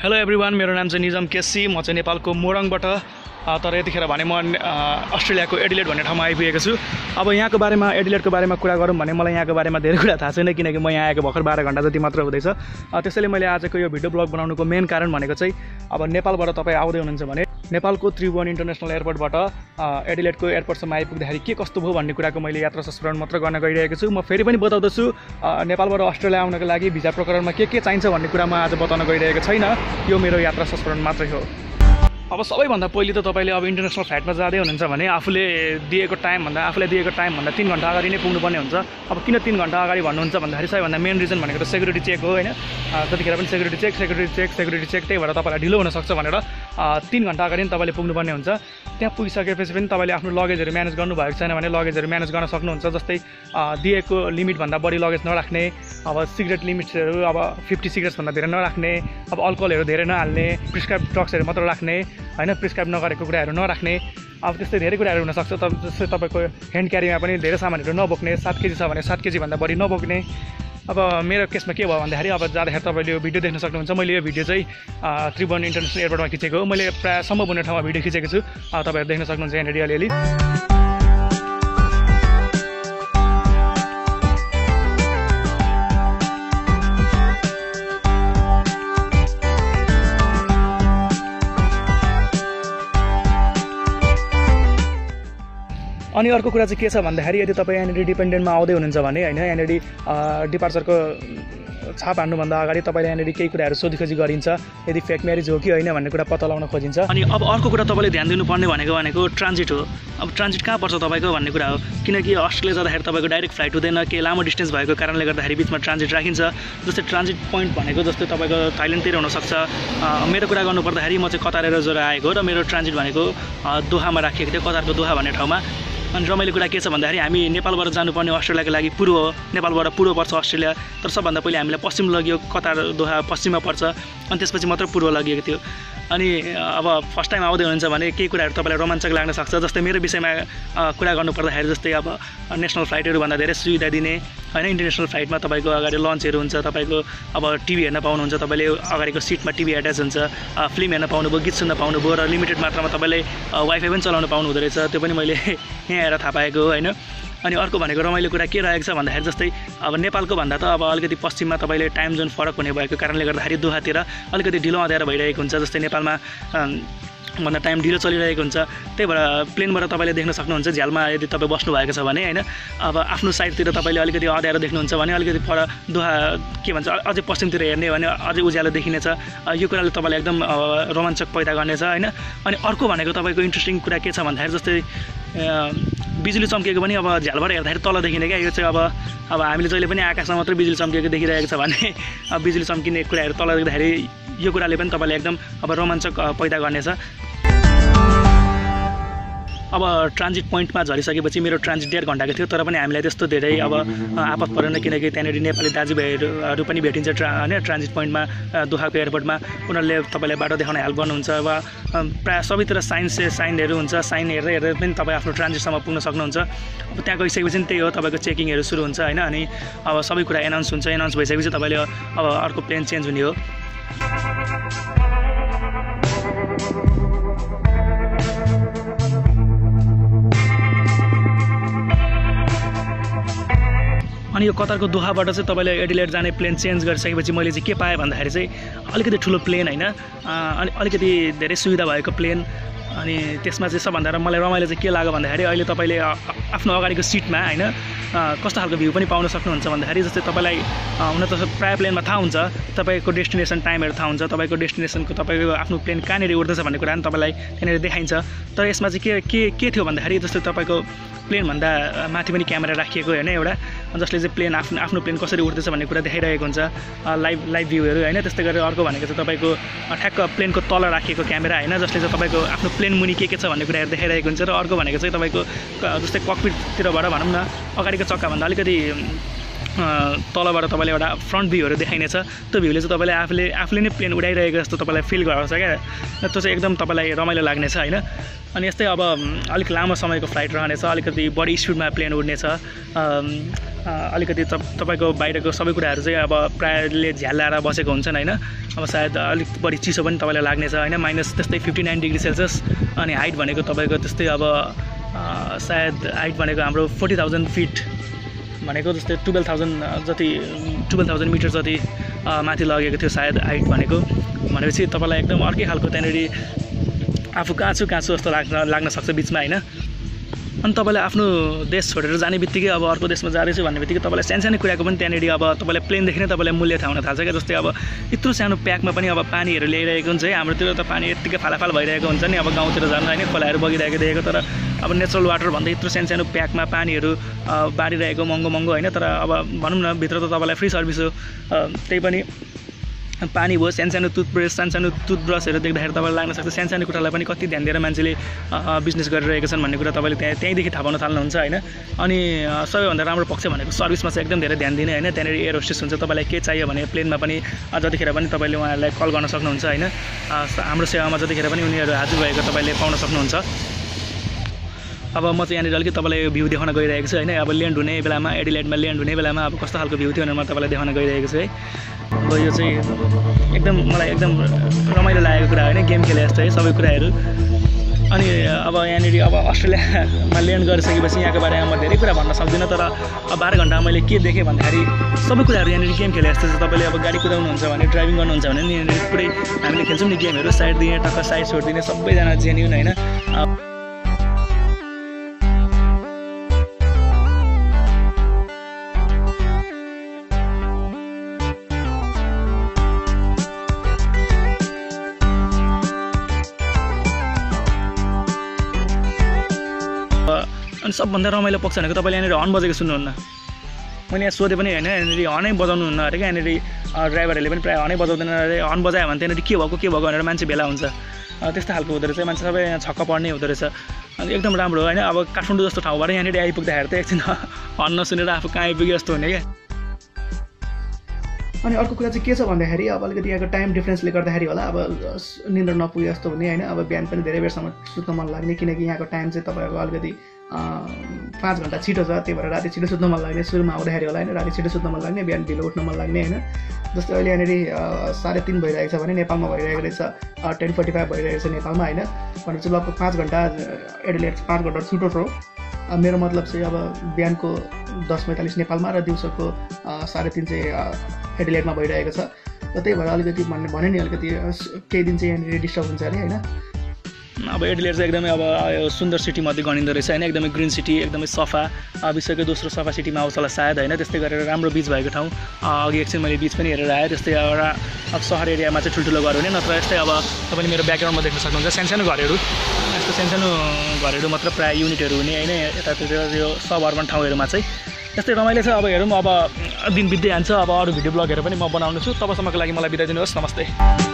Hello everyone, मेरो नाम चाहिँ निजम केसी। म चाहिँ नेपालको मोरङबाट तर यतिखेर भने म अस्ट्रेलियाको एडिलेड भन्ने ठाउँमा आइपुगेको छु। अब यहाँको बारेमा एडिलेडको बारेमा कुरा गरौँ भने मलाई यहाँको बारेमा धेरै कुरा थाहा छैन, किनकि म यहाँ आएको भर्खर 12 घण्टा जति मात्र हुँदैछ। त्यसैले मैले आजको यो भिडियो ब्लग बनाउनुको मेन कारण भनेको चाहिँ अब नेपालबाट तपाईँ आउँदै हुनुहुन्छ भने नेपालको त्रिभुवन इन्टरनेसनल एयरपोर्टबाट एडिलेडको एयरपोर्टसम्म आइपुग्दाखेरि के कस्तो भयो भन्ने कुराको मैले यात्रा संस्मरण मात्र गर्न गइरहेको छु। म फेरि पनि बताउँदैछु, नेपालबाट अस्ट्रेलिया आउनको लागि भिजा प्रकरणमा के चाहिन्छ भन्ने कुरा म आज बताउन गइरहेको छैन। यो मेरो यात्रा संस्मरण मात्रै हो। अब सबैभन्दा पहिले त तपाईँले अब इन्टरनेसनल फ्लाइटमा जाँदै हुनुहुन्छ भने आफूले दिएको टाइमभन्दा 3 घण्टा अगाडि नै पुग्नुपर्ने हुन्छ। अब किन 3 घण्टा अगाडि भन्नुहुन्छ भन्दाखेरि सबैभन्दा मेन रिजन भनेको त सेक्युरिटी चेक हो होइन। जतिखेर पनि सेक्युरिटी चेक त्यही भएर तपाईँलाई ढिलो हुनसक्छ भनेर 3 घण्टा अगाडि नै तपाईँले पुग्नुपर्ने हुन्छ। त्यहाँ पुगिसकेपछि पनि तपाईँले आफ्नो लगेजहरू म्यानेज गर्नुभएको छैन भने लगेजहरू म्यानेज गर्न सक्नुहुन्छ। जस्तै दिएको लिमिटभन्दा बढी लगेज नराख्ने, अब सिगरेट लिमिट्सहरू अब 50 सिगरेट्सभन्दा धेरै नराख्ने, अब अल्कोहलहरू धेरै नहाल्ने, प्रिस्क्राइब ड्रग्सहरू मात्र राख्ने होइन, प्रिस्क्राइब नगरेको कुराहरू नराख्ने। अब त्यस्तै धेरै कुराहरू हुनसक्छ। जस्तै तपाईँको ह्यान्ड क्यारीमा पनि धेरै सामानहरू नबोक्ने, 7 केजी छ भने 7 केजीभन्दा बढी नबोक्ने। अब मेरो केसमा के भयो भन्दाखेरि अब जाँदाखेरि तपाईँले यो भिडियो देख्न सक्नुहुन्छ। मैले यो भिडियो चाहिँ त्रिभुवन इन्टरनेसनल एयरपोर्टमा खिचेको हो। मैले प्रायः सम्भव हुने ठाउँमा भिडियो खिचेको छु, तपाईँहरू देख्न सक्नुहुन्छ यहाँनिर अलिअलि। अनि अर्को कुरा चाहिँ के छ भन्दाखेरि यदि तपाईँ यहाँनिर डिपेन्डेन्टमा आउँदै हुनुहुन्छ भने होइन, यहाँनिर डिपार्चरको छाप हान्नुभन्दा अगाडि तपाईँले यहाँनिर केही कुराहरू सोधीखोजी गरिन्छ, यदि फेक म्यारिज हो कि होइन भन्ने कुरा पत्ता लगाउन खोजिन्छ। अनि अब अर्को कुरा तपाईँले ध्यान दिनुपर्ने भनेको ट्रान्जिट हो। अब ट्रान्जिट कहाँ पर्छ तपाईँको भन्ने कुरा हो, किनकि अस्ट्रेलिया जाँदाखेरि तपाईँको डाइरेक्ट फ्लाइट हुँदैन, केही लामो डिस्टेन्स भएको कारणले गर्दाखेरि बिचमा ट्रान्जिट राखिन्छ। जस्तै ट्रान्जिट पोइन्ट भनेको जस्तै तपाईँको थाइल्यान्डतिर हुनसक्छ। मेरो कुरा गर्नुपर्दाखेरि म चाहिँ कतार एयरवेजबाट आएको र मेरो ट्रान्जिट भनेको दोहामा राखिएको थियो, कतारको दोहा भन्ने ठाउँमा। अनि रमाइलो कुरा के छ भन्दाखेरि हामी नेपालबाट जानुपर्ने अस्ट्रेलियाको लागि पूर्व हो, नेपालबाट पूर्व पर्छ अस्ट्रेलिया। तर सबभन्दा पहिले हामीलाई पश्चिम लगियो, कतार दोहा पश्चिममा पर्छ, अनि त्यसपछि मात्र पूर्व लगिएको थियो। अनि अब फर्स्ट टाइम आउँदै हुनुहुन्छ भने केही कुराहरू तपाईँलाई रोमाञ्चक लाग्न सक्छ। जस्तै मेरो विषयमा कुरा गर्नुपर्दाखेरि जस्तै अब नेसनल फ्लाइटहरूभन्दा धेरै सुविधा दिने होइन, इन्टरनेसनल फ्लाइटमा तपाईँको अगाडि लन्चहरू हुन्छ, तपाईँको अब टिभी हेर्न पाउनुहुन्छ, तपाईँले अगाडिको सिटमा टिभी एट्याच हुन्छ, फिल्म हेर्न पाउनुभयो, गीत सुन्न पाउनुभयो, र लिमिटेड मात्रामा तपाईँले वाइफाई पनि चलाउनु पाउनु हुँदो रहेछ। त्यो पनि मैले यहाँ आएर थाहा पाएको हो होइन। अनि अर्को भनेको रमाइलो कुरा के रहेको छ भन्दाखेरि जस्तै अब नेपालको भन्दा त अब अलिकति पश्चिममा तपाईँले टाइम जोन फरक हुने भएको कारणले गर्दाखेरि दोहातिर अलिकति ढिलो अँध्यारो भइरहेको हुन्छ। जस्तै नेपालमा भन्दा टाइम ढिलो चलिरहेको हुन्छ। त्यही भएर प्लेनबाट तपाईँले देख्न सक्नुहुन्छ झ्यालमा यदि तपाईँ बस्नु भएको छ भने होइन, अब आफ्नो साइडतिर तपाईँले अलिकति अँध्यारो देख्नुहुन्छ भने अलिकति पर दोहा के भन्छ अझै पश्चिमतिर हेर्ने भने अझै उज्यालो देखिनेछ। यो कुराले तपाईँलाई एकदम रोमाञ्चक पैदा गर्नेछ होइन। अनि अर्को भनेको तपाईँको इन्ट्रेस्टिङ कुरा के छ भन्दाखेरि जस्तै बिजुली चम्किएको पनि अब झ्यालबाट हेर्दाखेरि तल देखिने क्या। यो चाहिँ अब हामीले जहिले पनि आकाशमा मात्रै बिजुली चम्किएको देखिरहेको छ भने अब बिजुली चम्किने कुराहरू तल देख्दाखेरि यो कुराले पनि तपाईँलाई एकदम अब रोमाञ्चक पैदा गर्नेछ। अब ट्रान्जिट पोइन्टमा झरिसकेपछि मेरो ट्रान्जिट 1.5 घण्टाको थियो, तर पनि हामीलाई त्यस्तो धेरै अब आपत परेन, किनकि त्यहाँनिर नेपाली दाजुभाइहरू पनि भेटिन्छ होइन ट्रान्जिट पोइन्टमा, दोहाको एयरपोर्टमा। उनीहरूले तपाईँलाई बाटो देखाउन हेल्प गर्नुहुन्छ। अब प्रायः सबैतिर साइनहरू हुन्छ, साइन हेरेर पनि तपाईँ आफ्नो ट्रान्जिटसम्म पुग्न सक्नुहुन्छ। अब त्यहाँ गइसकेपछि त्यही हो, तपाईँको चेकिङहरू सुरु हुन्छ होइन। अनि अब सबै कुरा एनाउन्स हुन्छ, एनाउन्स भइसकेपछि तपाईँले अब अर्को प्लेन चेन्ज हुने हो। अनि यो कतारको दोहाबाट चाहिँ तपाईँले एडिलेड जाने प्लेन चेन्ज गरिसकेपछि मैले चाहिँ के पाएँ भन्दाखेरि चाहिँ अलिकति ठुलो प्लेन होइन, अनि अलिकति धेरै सुविधा भएको प्लेन। अनि त्यसमा चाहिँ सबभन्दा मलाई रमाइलो चाहिँ के लाग्यो भन्दाखेरि अहिले तपाईँले आफ्नो अगाडिको सिटमा होइन कस्तो खालको भ्यू पनि पाउन सक्नुहुन्छ भन्दाखेरि जस्तै तपाईँलाई हुन त प्रायः प्लेनमा थाहा हुन्छ, तपाईँको डेस्टिनेसन टाइमहरू थाहा हुन्छ, तपाईँको डेस्टिनेसनको तपाईँको आफ्नो प्लेन कहाँनिर उड्दैछ भन्ने कुरा पनि तपाईँलाई त्यहाँनिर देखाइन्छ। तर यसमा चाहिँ के थियो भन्दाखेरि जस्तै तपाईँको प्लेनभन्दा माथि पनि क्यामेरा राखिएको होइन एउटा, जसले चाहिँ प्लेन आफ्नो प्लेन कसरी उड्दैछ भन्ने कुरा देखाइरहेको हुन्छ, लाइभ भ्यूहरू होइन। त्यस्तै गरेर अर्को भनेको चाहिँ तपाईँको ठ्याक्क प्लेनको तल राखिएको क्यामेरा होइन, जसले चाहिँ तपाईँको आफ्नो प्लेन मुनि के छ भन्ने कुराहरू देखाइरहेको हुन्छ। र अर्को भनेको चाहिँ तपाईँको जस्तै ककपिटतिरबाट भनौँ न अगाडिको चक्काभन्दा अलिकति तलबाट तपाईँले एउटा फ्रन्ट भ्यूहरू देखाइनेछ। त्यो भ्यूले चाहिँ तपाईँले आफूले नै प्लेन उडाइरहेको जस्तो तपाईँलाई फिल गराउँछ क्या। त्यो चाहिँ एकदम तपाईँलाई रमाइलो लाग्नेछ होइन। अनि यस्तै अब अलिक लामो समयको फ्लाइट रहनेछ, अलिकति बढी स्पिडमा प्लेन उड्नेछ, अलिकति तपाईँको बाहिरको सबै कुराहरू चाहिँ अब प्रायःले झ्यालाएर बसेको हुन्छन् होइन। अब सायद अलिक बढी चिसो पनि तपाईँलाई लाग्नेछ होइन, माइनस त्यस्तै 59 डिग्री सेल्सियस। अनि हाइट भनेको तपाईँको त्यस्तै अब सायद हाइट भनेको हाम्रो 40,000 फिट भनेको जस्तै 12,000 मिटर जति माथि लगेको थियो सायद हाइट भनेपछि तपाईँलाई एकदम अर्कै खालको त्यहाँनिर आफू काँचो जस्तो लाग्न सक्छ बिचमा होइन। अनि तपाईँले आफ्नो देश छोडेर जाने बित्तिकै अब अर्को देशमा जाँदैछु भन्ने बित्तिकै तपाईँलाई सानो कुराको पनि त्यहाँनिर अब तपाईँलाई प्लेनदेखि नै तपाईँलाई मूल्य थाहा हुन थाल्छ क्या। जस्तै अब यत्रो सानो प्याकमा पनि अब पानीहरू ल्याइरहेको हुन्छ है, हाम्रोतिर त पानी यत्तिकै फालाफाल भइरहेको हुन्छ नि अब गाउँतिर जानु होइन, खोलाहरू बगिरहेको देखेको। तर अब नेचुरल वाटर भन्दा यत्रो सानो प्याकमा पानीहरू बाँडिरहेको महँगो होइन। तर अब भनौँ न भित्र त तपाईँलाई फ्री सर्भिस हो। त्यही पनि पानी भयो, सानो टुथब्रसहरू देख्दाखेरि तपाईँलाई लाग्न सक्छ सानो कुरालाई पनि कति ध्यान दिएर मान्छेले बिजनेस गरिरहेका छन् भन्ने कुरा तपाईँले त्यहीँदेखि थाहा पाउन थाल्नुहुन्छ होइन। अनि सबैभन्दा राम्रो पक्ष भनेको सर्भिसमा चाहिँ एकदम धेरै ध्यान दिने होइन। त्यहाँनिर एयर होस्टेस हुन्छ, तपाईँलाई के चाहियो भने प्लेनमा पनि जतिखेर पनि तपाईँले उहाँहरूलाई कल गर्न सक्नुहुन्छ होइन। हाम्रो सेवामा जतिखेर पनि उनीहरू हाजिर भएको तपाईँले पाउन सक्नुहुन्छ। अब म चाहिँ यहाँनिर अलिकति तपाईँलाई भ्यू देखाउन गइरहेको छु होइन। अब ल्यान्ड हुने बेलामा एडिलेडमा ल्यान्ड हुने बेलामा अब कस्तो खालको भ्यू थियो भनेर म तपाईँलाई देखाउन गइरहेको छु है। अब यो चाहिँ एकदम मलाई एकदम रमाइलो लागेको कुरा होइन, गेम खेले जस्तो है सबै कुराहरू। अनि अब यहाँनिर अब अस्ट्रेलियामा ल्यान्ड गरिसकेपछि यहाँको बारेमा म धेरै कुरा भन्न सक्दिनँ। तर 12 घन्टामा मैले के देखेँ भन्दाखेरि सबै कुराहरू यहाँनिर गेम खेले जस्तो छ। तपाईँले अब गाडी कुदाउनुहुन्छ भने, ड्राइभिङ गर्नुहुन्छ भने नि यहाँनिर पुरै हामीले खेल्छौँ नि गेमहरू, साइड दिने टक्क साइड छोडिदिने सबैजना जेन्युन होइन। अनि सबभन्दा रमाइलो पक्ष भनेको तपाईँले यहाँनिर हर्न बजेको सुन्नुहुन्न। मैले यहाँ सोधेँ पनि होइन, यहाँनिर हर्नै बजाउनुहुन्न अरे क्या। यहाँनिर ड्राइभरहरूले पनि प्रायः हर्नै बजाउँदैन अरे। हर्न बजायो भने त्यहाँनिर के भएको भनेर मान्छे भेला हुन्छ। त्यस्तो खालको हुँदो रहेछ, मान्छे सबै छक्क पर्ने हुँदो रहेछ। अनि एकदम राम्रो होइन। अब काठमाडौँ जस्तो ठाउँबाट यहाँनिर आइपुग्दाखेरि त एकछिन हर्न नसुनेर आफू कहाँ आइपुग्यो जस्तो हुने क्या। अनि अर्को कुरा चाहिँ के छ भन्दाखेरि अब अलिकति यहाँको टाइम डिफ्रेन्सले गर्दाखेरि होला अब निन्द्रा नपुगे जस्तो हुने होइन। अब बिहान पनि धेरै बेरसम्म सुत्न मन लाग्ने, किनकि यहाँको टाइम चाहिँ तपाईँको अलिकति 5 घन्टा छिटो छ। त्यही भएर राति छिटो सुत्न मन लाग्ने, सुरुमा आउँदाखेरि होला होइन, राति छिटो सुत्न मन लाग्ने, बिहान ढिलो उठ्न मन लाग्ने होइन। जस्तै अहिले यहाँनिर 3:30 भइरहेको छ भने नेपालमा भइरहेको रहेछ 10:45 भइरहेको छ नेपालमा होइन। भनेपछि लगभग 5 घन्टा एडिलेड 5 घन्टा छिटो छ। मेरो मतलब चाहिँ अब बिहानको 10:45 नेपालमा र दिउँसोको 3:30 चाहिँ एडिलेडमा भइरहेको छ। र त्यही भएर अलिकति भने नि अलिकति केही दिन चाहिँ यहाँनिर डिस्टर्ब हुन्छ अरे होइन। अब एडिलेड चाहिँ एकदमै अब सुन्दर सिटीमध्ये गनिँदो रहेछ होइन, एकदमै ग्रिन सिटी, एकदमै सफा, विश्वकै दोस्रो सफा सिटीमा आउँछ होला सायद होइन। त्यस्तै गरेर राम्रो बिच भएको ठाउँ। अघि एकछिन मैले बिच पनि हेरेर आएँ। त्यस्तै एउटा अब सहर एरियामा चाहिँ ठुल्ठुलो घर हुने, नत्र यस्तै अब तपाईँले मेरो ब्याकग्राउन्डमा देख्न सक्नुहुन्छ सानो घरहरू, यस्तो सानो घरहरू मात्र प्रायः युनिटहरू हुने होइन यतातिर यो सब अर्बन ठाउँहरूमा चाहिँ। यस्तै रमाइलो छ। अब हेरौँ, अब दिन बित्दै जान्छ। अब अरू भिडियो ब्लगहरू पनि म बनाउनु छु। तबसम्मको लागि मलाई बिदा दिनुहोस्। नमस्ते।